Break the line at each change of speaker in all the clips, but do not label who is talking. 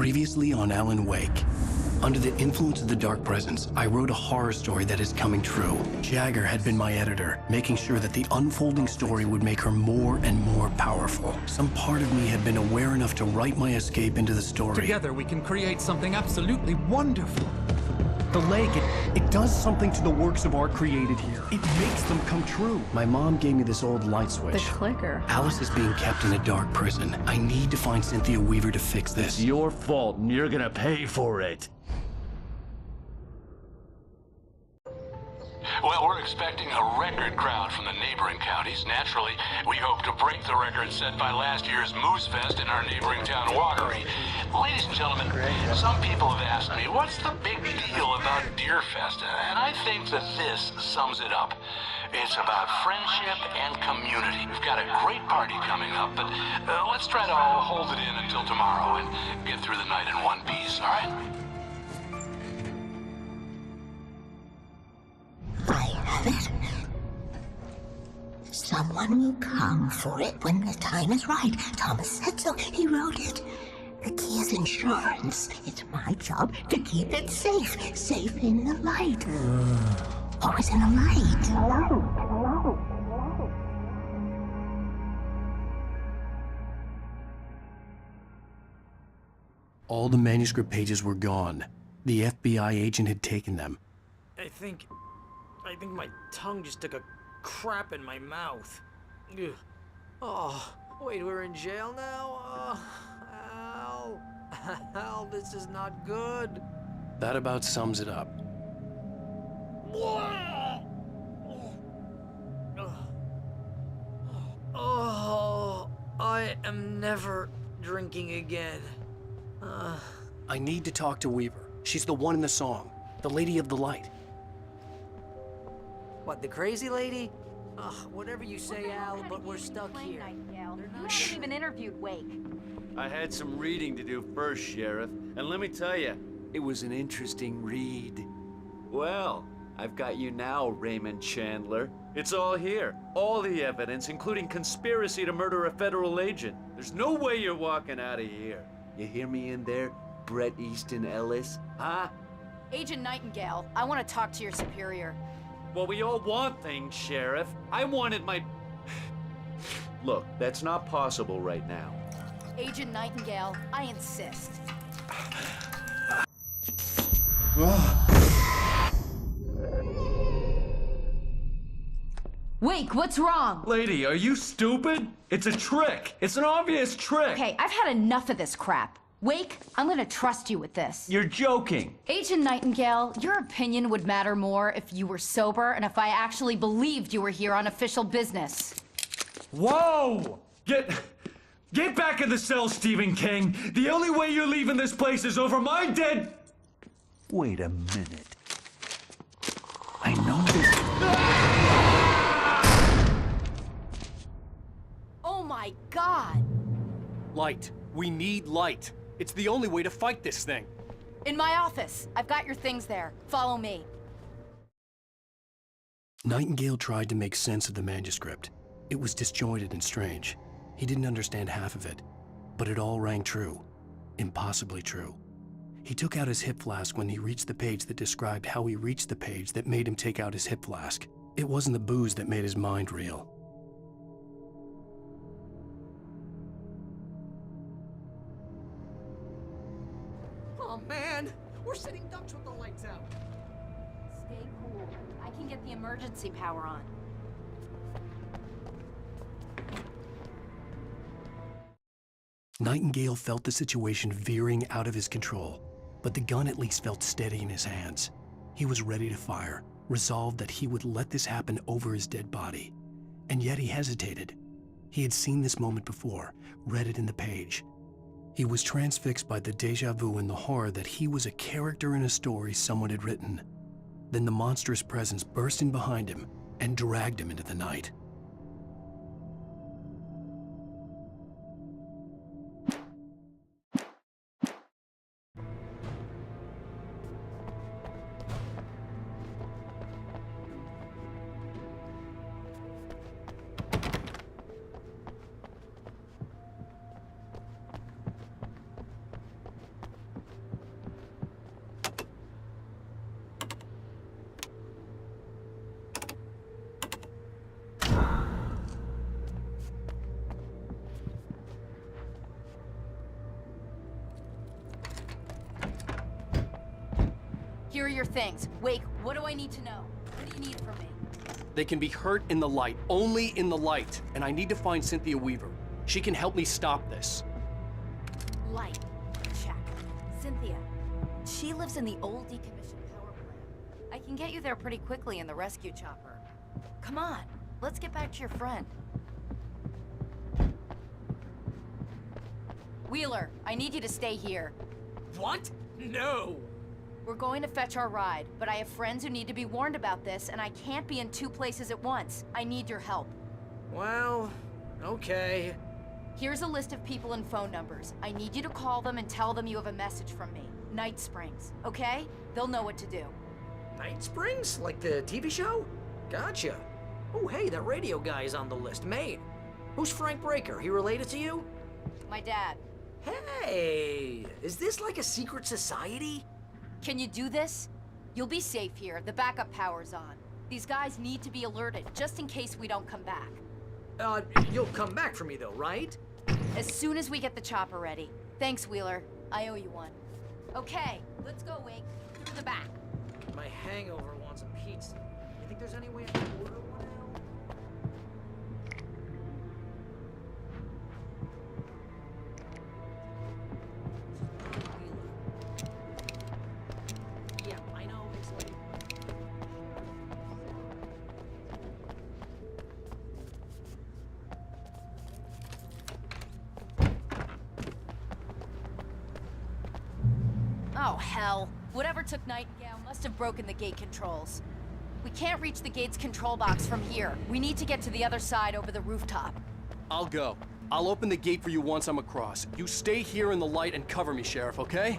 Previously on Alan Wake. Under the influence of the Dark Presence, I wrote a horror story that is coming true. Jagger had been my editor, making sure that the unfolding story would make her more and more powerful. Some part of me had been aware enough to write my escape into the story.
Together we can create something absolutely wonderful.
The lake, it does something to the works of art created here. It makes them come true.
My mom gave me this old light switch.
The clicker.
Alice is being kept in a dark prison. I need to find Cynthia Weaver to fix this.
It's your fault, and you're gonna pay for it.
Well, we're expecting a record crowd from the neighboring counties. Naturally, we hope to break the record set by last year's Moose Fest in our neighboring town, Watery. Ladies and gentlemen, some people have asked me, what's the big deal about Deer Fest? And I think that this sums it up. It's about friendship and community. We've got a great party coming up, but let's try to hold it in until tomorrow and get through the night in one piece, all right?
I have it. Someone will come for it when the time is right. Thomas said so. He wrote it. The key is insurance. It's my job to keep it safe. Safe in the light. Always in the light.
All the manuscript pages were gone. The FBI agent had taken them.
I think my tongue just took a crap in my mouth. Ugh. Oh, wait, we're in jail now? Oh, Al. Al, this is not good.
That about sums it up.
Oh, I am never drinking again.
I need to talk to Weaver. She's the one in the song. The Lady of the Light.
What, the crazy lady? Ugh, whatever you say, Al, but we're stuck here.
You haven't even interviewed Wake.
I had some reading to do first, Sheriff, and let me tell you, it was an interesting read. Well, I've got you now, Raymond Chandler. It's all here. All the evidence, including conspiracy to murder a federal agent. There's no way you're walking out of here. You hear me in there, Bret Easton Ellis? Huh?
Agent Nightingale, I want to talk to your superior.
Well, we all want things, Sheriff. I wanted my... Look, that's not possible right now.
Agent Nightingale, I insist. Wake, what's wrong?
Lady, are you stupid? It's a trick. It's an obvious trick.
Okay, I've had enough of this crap. Wake, I'm gonna trust you with this.
You're joking.
Agent Nightingale, your opinion would matter more if you were sober and if I actually believed you were here on official business.
Whoa! Get back in the cell, Stephen King. The only way you're leaving this place is over my dead... Wait a minute. I know this...
Oh my God!
Light. We need light. It's the only way to fight this thing.
In my office. I've got your things there. Follow me.
Nightingale tried to make sense of the manuscript. It was disjointed and strange. He didn't understand half of it, but it all rang true. Impossibly true. He took out his hip flask when he reached the page that described how he reached the page that made him take out his hip flask. It wasn't the booze that made his mind reel.
Oh, man! We're sitting ducks with the lights out.
Stay cool. I can get the emergency power on.
Nightingale felt the situation veering out of his control, but the gun at least felt steady in his hands. He was ready to fire, resolved that he would let this happen over his dead body. And yet he hesitated. He had seen this moment before, read it in the page. He was transfixed by the déjà vu and the horror that he was a character in a story someone had written. Then the monstrous presence burst in behind him and dragged him into the night.
Here are your things. Wake, what do I need to know? What do you need from me?
They can be hurt in the light, only in the light. And I need to find Cynthia Weaver. She can help me stop this.
Light. Check. Cynthia. She lives in the old decommissioned power plant. I can get you there pretty quickly in the rescue chopper. Come on, let's get back to your friend. Wheeler, I need you to stay here.
What? No!
We're going to fetch our ride, but I have friends who need to be warned about this, and I can't be in two places at once. I need your help.
Well, okay.
Here's a list of people and phone numbers. I need you to call them and tell them you have a message from me. Night Springs, okay? They'll know what to do.
Night Springs? Like the TV show? Gotcha. Oh, hey, that radio guy is on the list. Maine. Who's Frank Breaker? He related to you?
My dad.
Hey, is this like a secret society?
Can you do this? You'll be safe here. The backup power's on. These guys need to be alerted, just in case we don't come back.
You'll come back for me though, right?
As soon as we get the chopper ready. Thanks, Wheeler. I owe you one. Okay, let's go, Wink. Through the back.
My hangover wants a pizza. You think there's any way I can order one out? Yeah, I know. It's late.
Oh, hell. Whatever took Nightingale must have broken the gate controls. We can't reach the gate's control box from here. We need to get to the other side over the rooftop.
I'll go. I'll open the gate for you once I'm across. You stay here in the light and cover me, Sheriff, okay?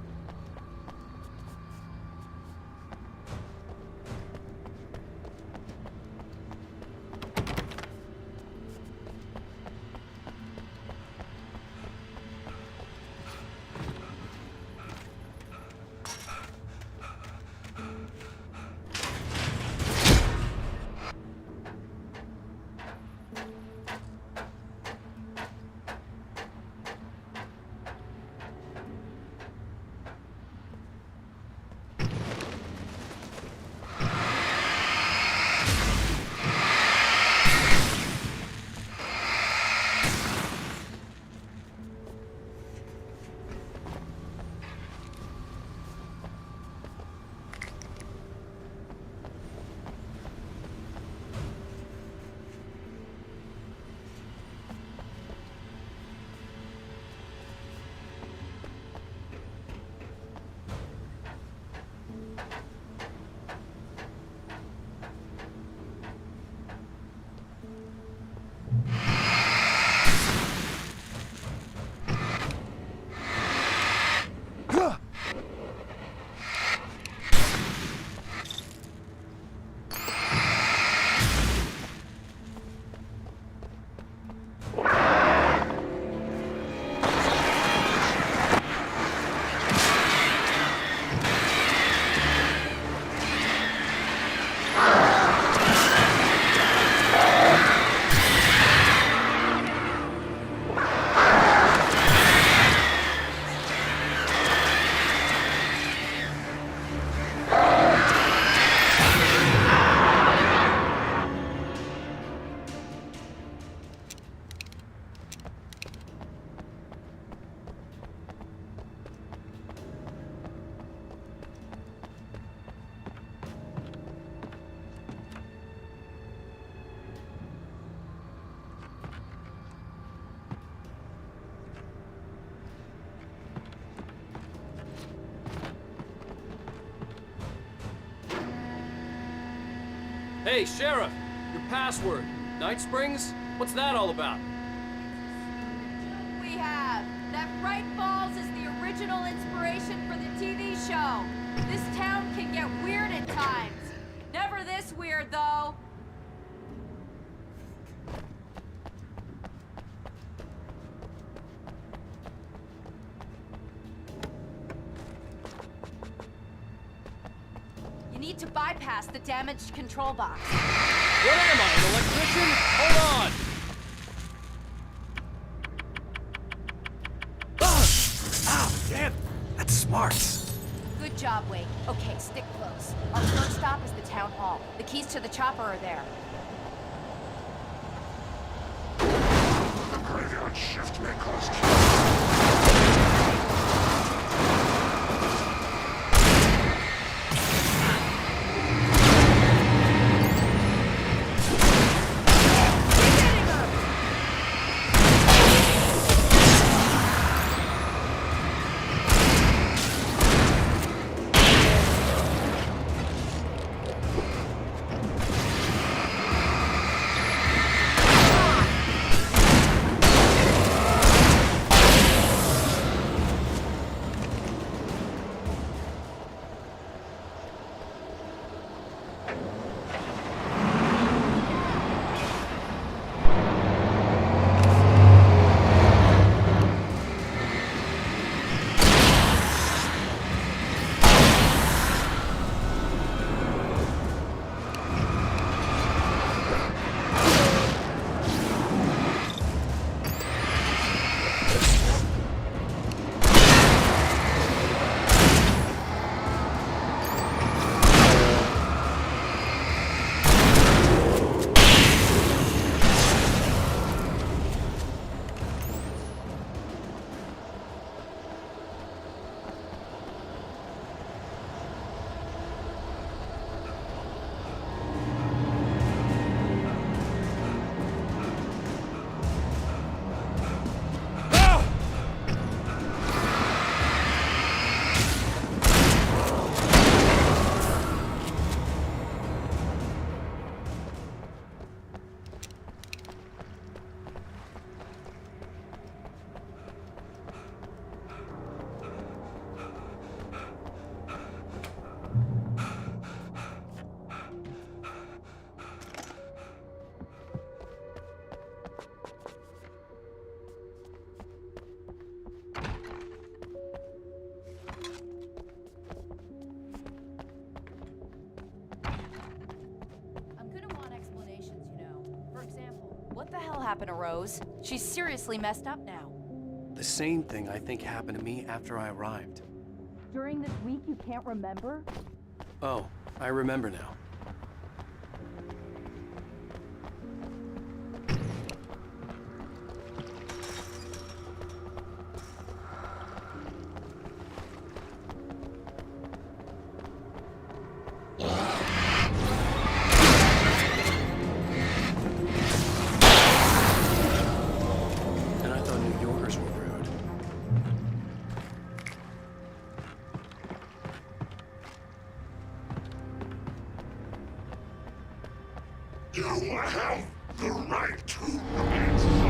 Hey, Sheriff! Your password. Night Springs? What's that all about?
We have. That Bright Falls is the original inspiration for the TV show. This town can get weird at times. Never this weird, though. You need to bypass the damaged control box.
What am I, an electrician? Hold on!
Ah! Ah, damn! That's smart.
Good job, job, Wake. Okay, stick close. Our first stop is the town hall. The keys to the chopper are there.
The graveyard shift may cause
What the hell happened to Rose? She's seriously messed up now.
The same thing I think happened to me after I arrived.
During this week you can't remember?
Oh, I remember now.
You have the right to these rights.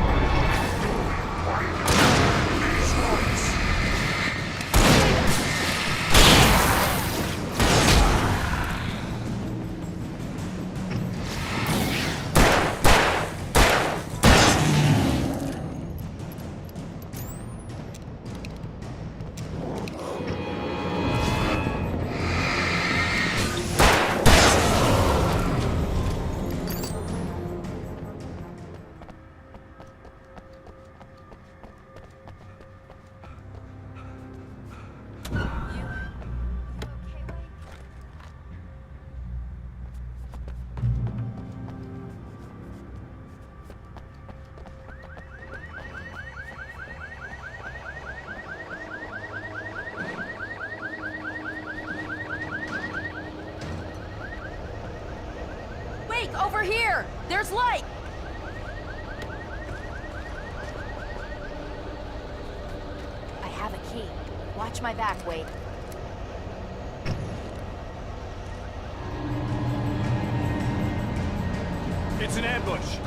Over here! There's light! I have a key. Watch my back, Wade.
It's an ambush!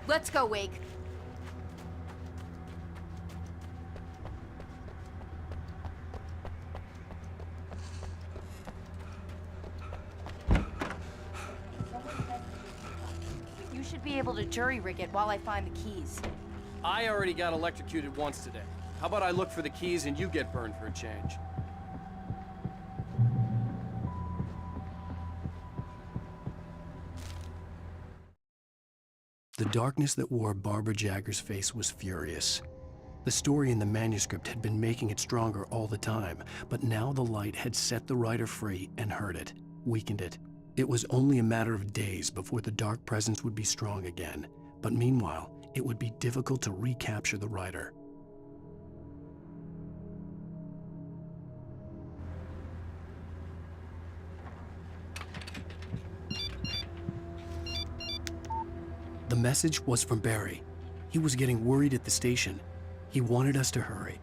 Let's go, Wake. You should be able to jury-rig it while I find the keys.
I already got electrocuted once today. How about I look for the keys and you get burned for a change?
The darkness that wore Barbara Jagger's face was furious. The story in the manuscript had been making it stronger all the time, but now the light had set the writer free and hurt it, weakened it. It was only a matter of days before the dark presence would be strong again, but meanwhile, it would be difficult to recapture the writer. The message was from Barry. He was getting worried at the station. He wanted us to hurry.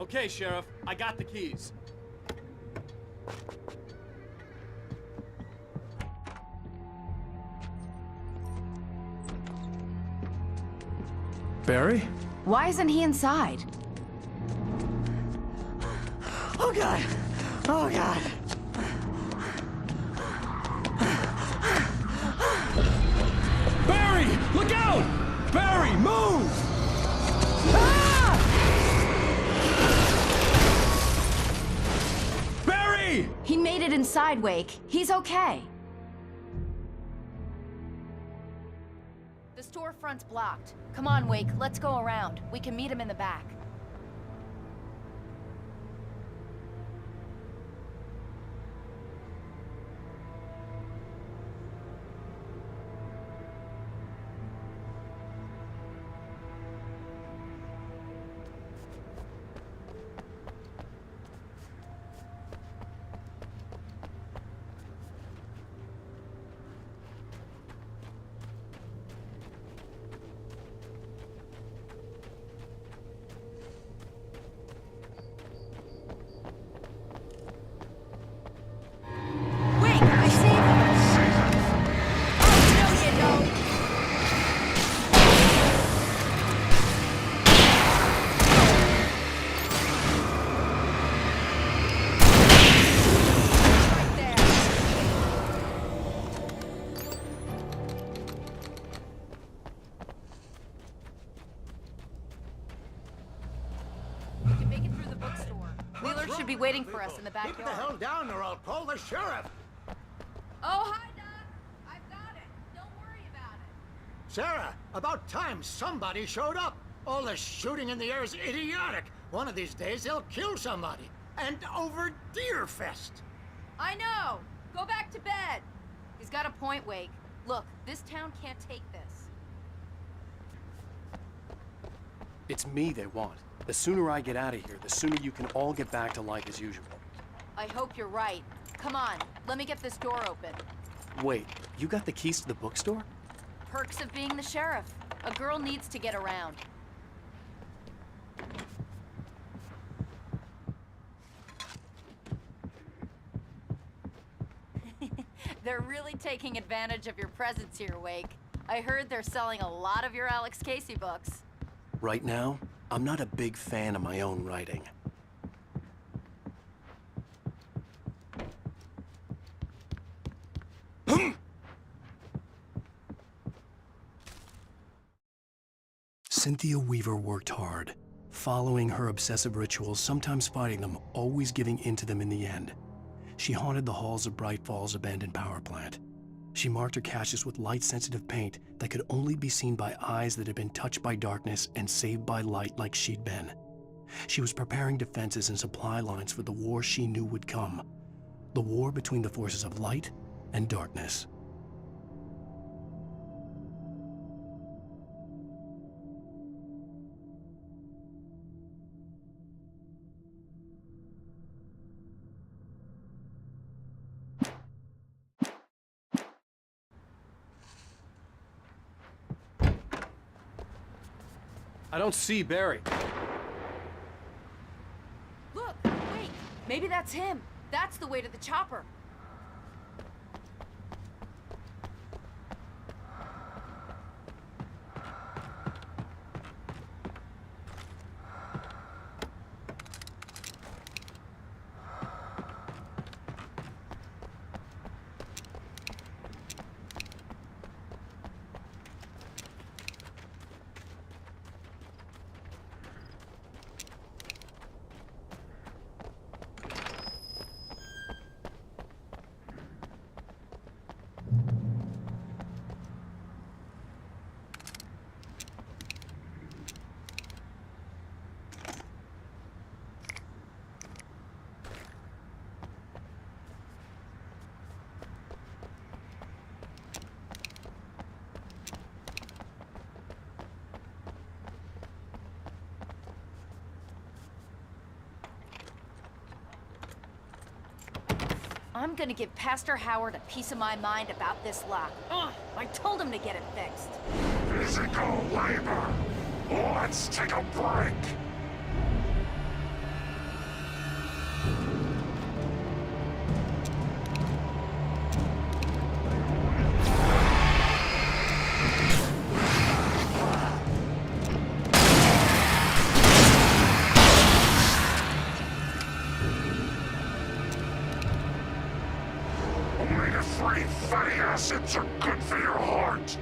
Okay, Sheriff, I got the keys.
Barry?
Why isn't he inside?
Oh God! Oh God!
Barry! Look out! Barry, move! Barry!
He made it inside, Wake. He's okay. The storefront's blocked. Come on, Wake, let's go around. We can meet him in the back. Should be waiting for us in the backyard.
Keep the hell down or I'll call the sheriff.
Oh, hi, Doc. I've got it. Don't worry about it.
Sarah, about time somebody showed up. All this shooting in the air is idiotic. One of these days they'll kill somebody. And over Deerfest.
I know. Go back to bed. He's got a point, Wake. Look, this town can't take this.
It's me they want. The sooner I get out of here, the sooner you can all get back to life as usual.
I hope you're right. Come on, let me get this door open.
Wait, you got the keys to the bookstore?
Perks of being the sheriff. A girl needs to get around. They're really taking advantage of your presence here, Wake. I heard they're selling a lot of your Alex Casey books.
Right now, I'm not a big fan of my own writing. Cynthia Weaver worked hard, following her obsessive rituals, sometimes fighting them, always giving in to them in the end. She haunted the halls of Bright Falls abandoned power plant. She marked her caches with light-sensitive paint that could only be seen by eyes that had been touched by darkness and saved by light like she'd been. She was preparing defenses and supply lines for the war she knew would come. The war between the forces of light and darkness.
I don't see Barry.
Look, wait, maybe that's him. That's the way to the chopper. I'm gonna give Pastor Howard a piece of my mind about this lock. Ugh, I told him to get it fixed.
Physical labor. Let's take a break. Omega-3 fatty acids are good for your heart.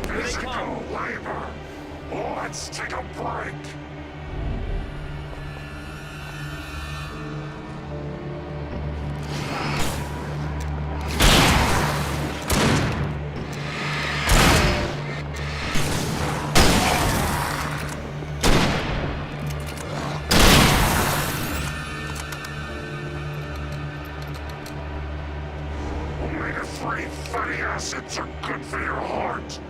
Physical labor. Let's take a break. Omega-3 fatty acids are good for your heart.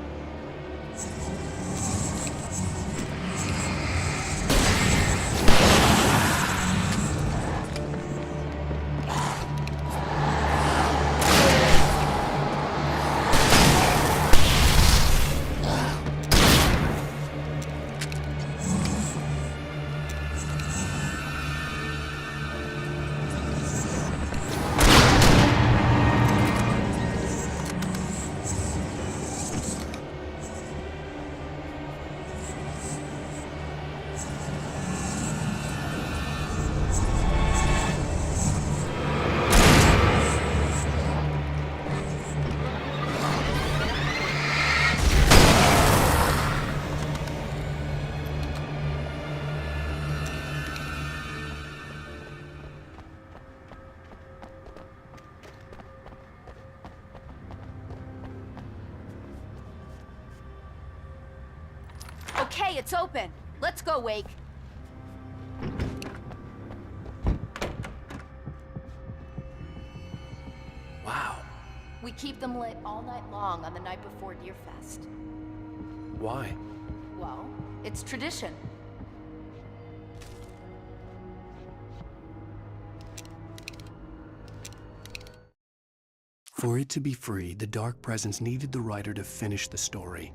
Okay, it's open. Let's go, Wake.
Wow.
We keep them lit all night long on the night before Deerfest.
Why?
Well, it's tradition.
For it to be free, the Dark Presence needed the writer to finish the story.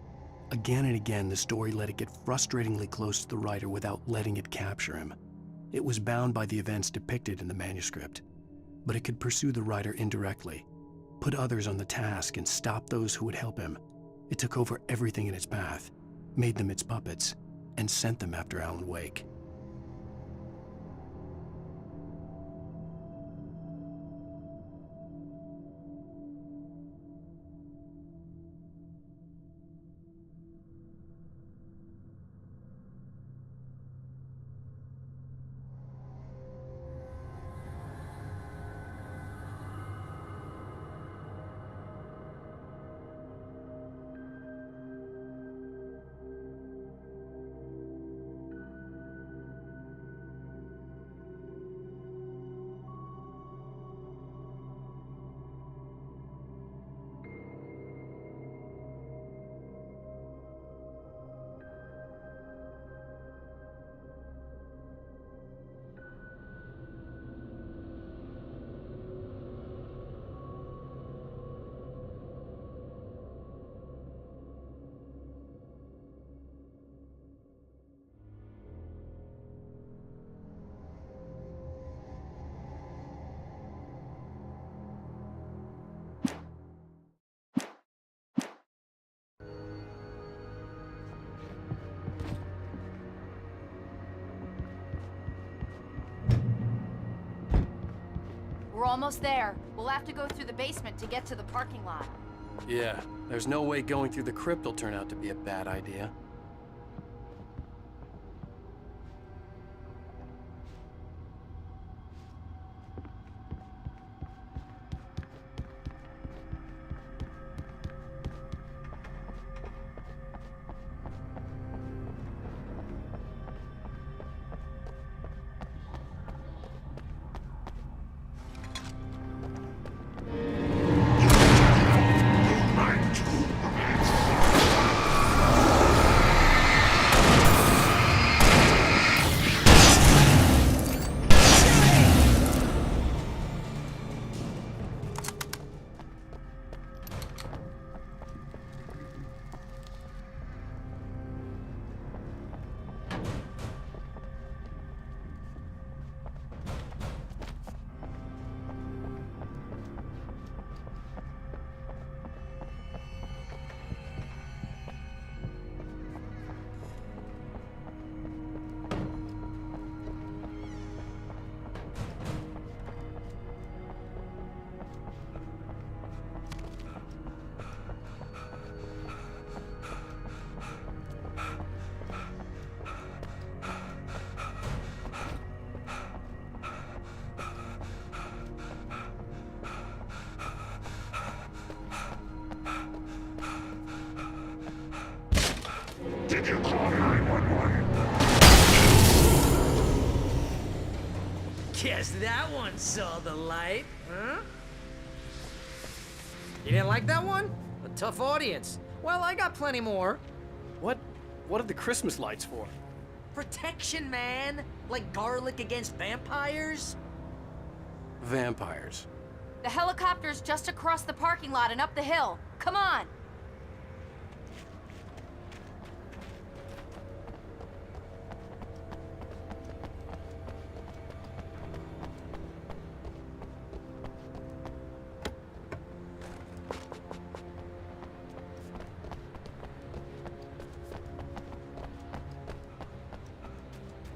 Again and again, the story let it get frustratingly close to the writer without letting it capture him. It was bound by the events depicted in the manuscript, but it could pursue the writer indirectly, put others on the task, and stop those who would help him. It took over everything in its path, made them its puppets, and sent them after Alan Wake.
We're almost there. We'll have to go through the basement to get to the parking lot.
Yeah, there's no way going through the crypt will turn out to be a bad idea.
Did you call 911?
Guess that one saw the light, huh? You didn't like that one? A tough audience. Well, I got plenty more.
What are the Christmas lights for?
Protection, man. Like garlic against vampires.
Vampires.
The helicopter's just across the parking lot and up the hill. Come on!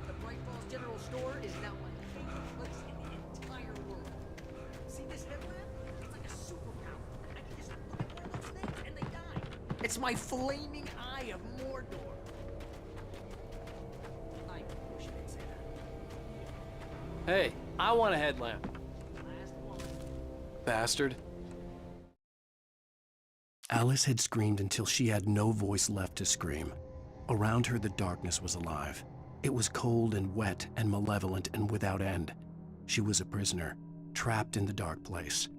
The Bright Falls General Store is now my favorite place in the entire world. See this headlamp? It's like a superpower. I can just look at one of those things and they die. It's my flaming eye of Mordor. I wish I didn't say that.
Hey, I want a headlamp.
Last one.
Bastard.
Alice had screamed until she had no voice left to scream. Around her, the darkness was alive. It was cold and wet and malevolent and without end. She was a prisoner, trapped in the dark place.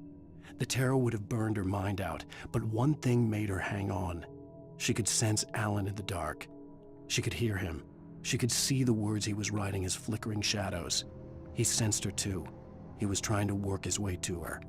The terror would have burned her mind out, but one thing made her hang on. She could sense Alan in the dark. She could hear him. She could see the words he was writing as flickering shadows. He sensed her too. He was trying to work his way to her.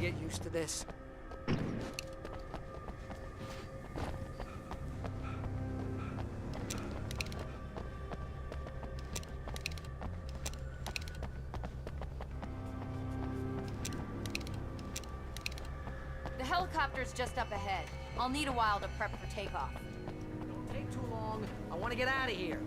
Get used to this.
The helicopter's just up ahead. I'll need a while to prep for takeoff.
Don't take too long. I want to get out of here.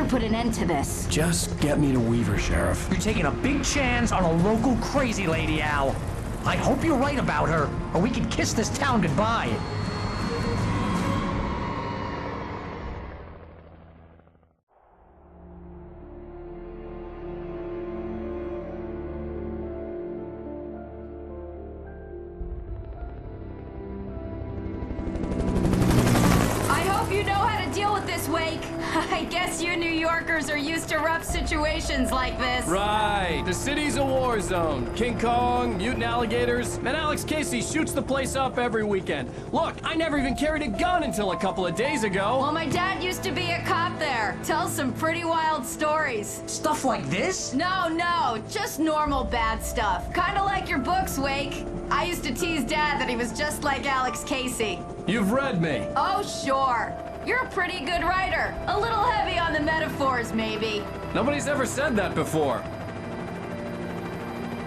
better put an end to this.
Just get me to Weaver, Sheriff.
You're taking a big chance on a local crazy lady, Al. I hope you're right about her, or we can kiss this town goodbye.
I guess you New Yorkers are used to rough situations like this.
Right. The city's a war zone. King Kong, mutant alligators, and Alex Casey shoots the place up every weekend. Look, I never even carried a gun until a couple of days ago.
Well, my dad used to be a cop there. Tells some pretty wild stories.
Stuff like this?
No, just normal bad stuff. Kinda like your books, Wake. I used to tease Dad that he was just like Alex Casey.
You've read me.
Oh, sure. You're a pretty good writer. A little heavy on the metaphors, maybe.
Nobody's ever said that before.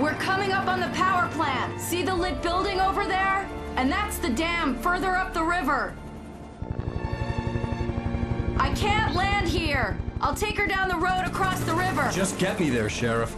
We're coming up on the power plant. See the lit building over there? And that's the dam further up the river. I can't land here. I'll take her down the road across the river.
Just get me there, Sheriff.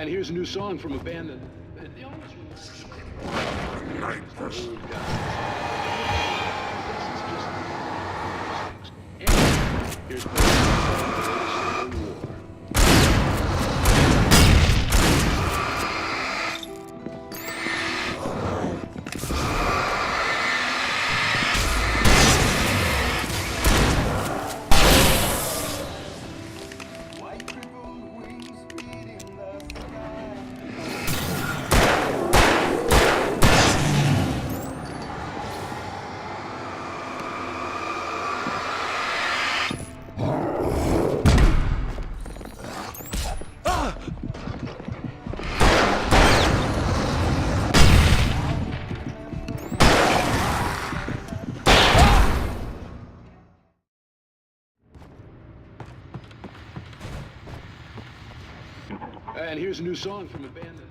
And here's a new song from a band that... Here's And here's a new song from a band that...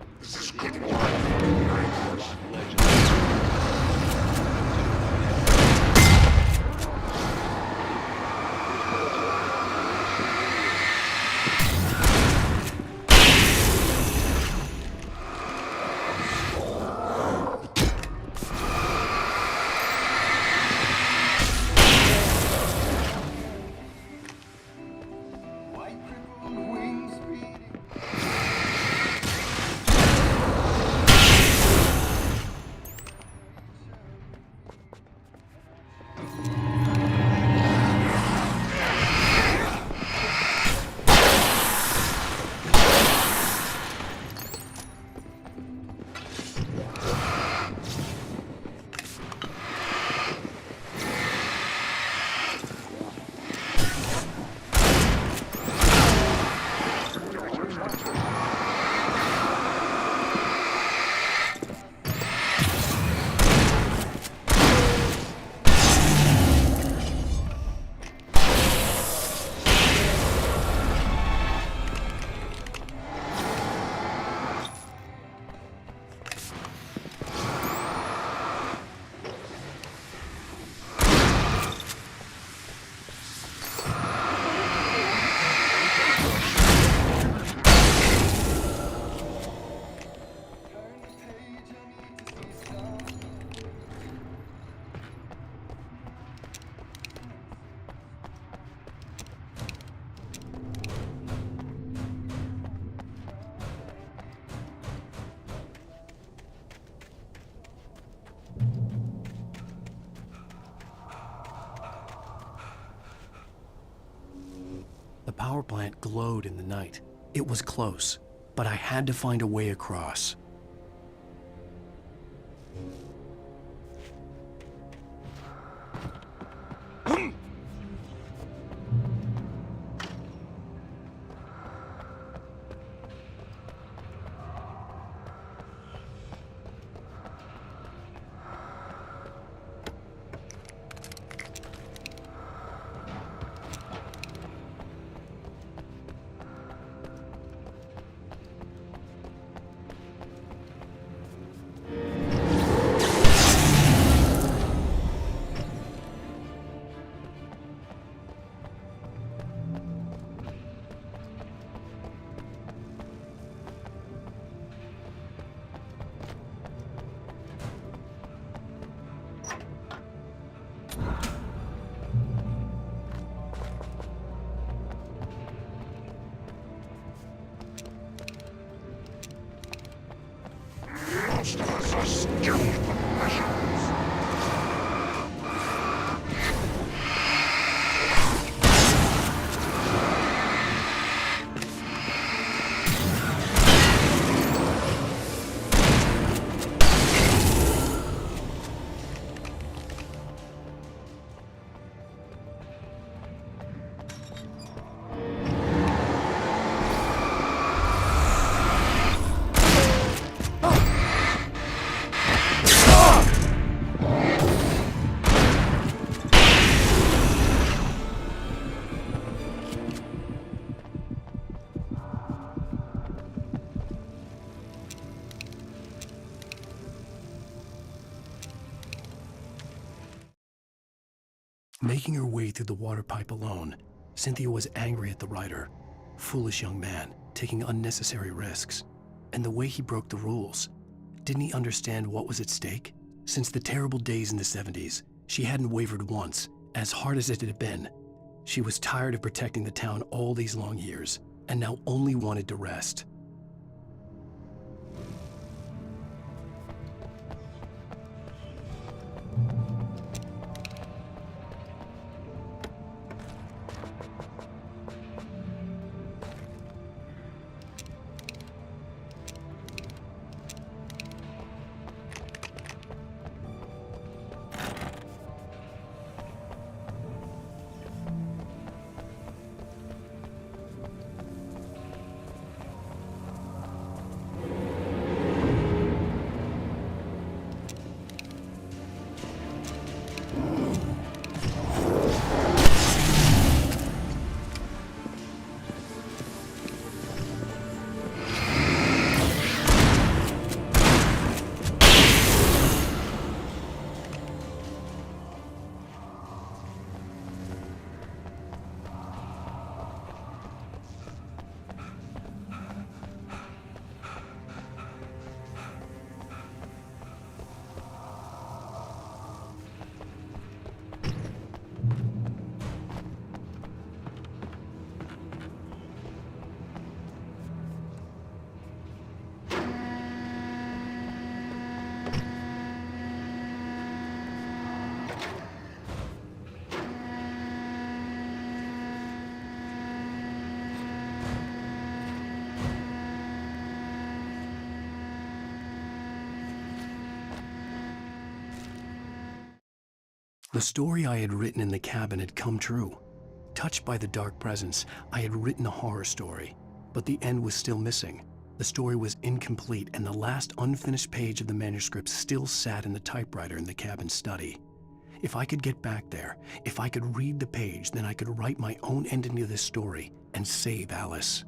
power plant glowed in the night. It was close, but I had to find a way across.
Most of us are skilled professionals.
Making her way through the water pipe alone, Cynthia was angry at the writer. Foolish young man, taking unnecessary risks. And the way he broke the rules. Didn't he understand what was at stake? Since the terrible days in the 70s, she hadn't wavered once, as hard as it had been. She was tired of protecting the town all these long years, and now only wanted to rest. The story I had written in the cabin had come true. Touched by the dark presence, I had written a horror story, but the end was still missing. The story was incomplete, and the last unfinished page of the manuscript still sat in the typewriter in the cabin study. If I could get back there, if I could read the page, then I could write my own ending to this story and save Alice.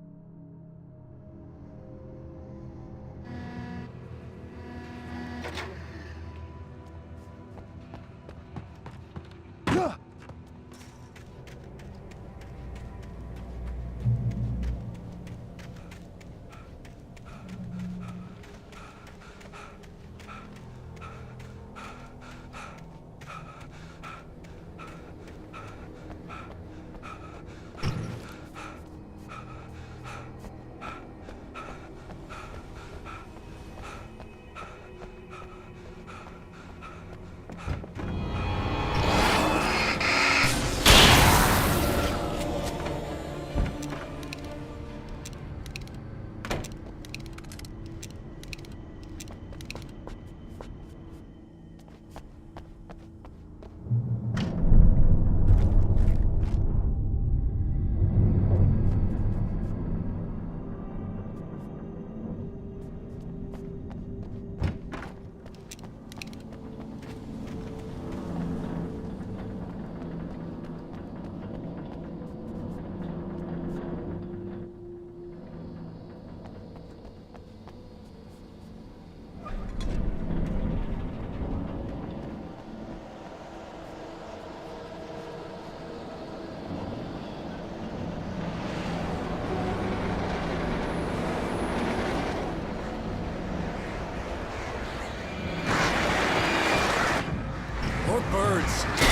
Silence!